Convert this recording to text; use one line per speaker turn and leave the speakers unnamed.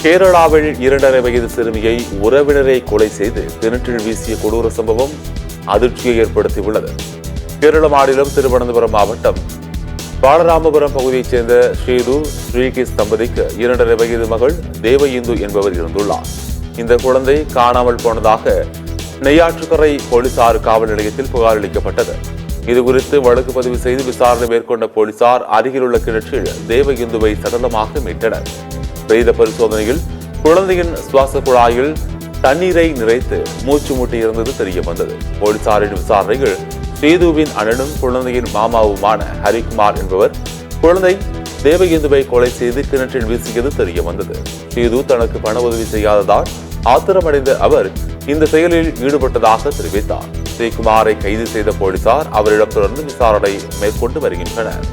கேரளாவில் 2.5 வயது சிறுமியை உறவினரை கொலை செய்து கிணற்றில் வீசிய கொடூர சம்பவம் அதிர்ச்சியை ஏற்படுத்தியுள்ளது. கேரள மாநிலம் திருவனந்தபுரம் மாவட்டம் பாலராமபுரம் பகுதியைச் சேர்ந்த ஸ்ரீது ஸ்ரீகிஸ் தம்பதிக்கு 2.5 வயது மகள் தேவ இந்து என்பவர் இருந்துள்ளார். இந்த குழந்தை காணாமல் போனதாக நெய்யாற்றுக்கரை போலீசார் காவல் நிலையத்தில் புகார் அளிக்கப்பட்டது. இதுகுறித்து வழக்கு பதிவு செய்து விசாரணை மேற்கொண்ட போலீசார் அருகிலுள்ள கிணற்றில் தேவ இந்துவை சடலமாக மீட்டனர். பிரேத பரிசோதனையில் குழந்தையின் சுவாச குழாயில் தண்ணீரை நிறைத்து மூச்சு முட்டி இருந்தது தெரிய வந்தது. போலீசாரின் விசாரணையில் ஸ்ரீதுவின் அண்ணனும் குழந்தையின் மாமாவுமான ஹரிகுமார் என்பவர் குழந்தை தேவ இந்துவை கொலை செய்து கிணற்றில் வீசியது தெரிய வந்தது. ஸ்ரீது தனக்கு பண உதவி செய்யாததால் ஆத்திரமடைந்த அவர் இந்த செயலில் ஈடுபட்டதாக தெரிவித்தார். ஸ்ரீகுமாரை கைது செய்த போலீசார் அவரிடம் தொடர்ந்து விசாரணை மேற்கொண்டு வருகின்றனர்.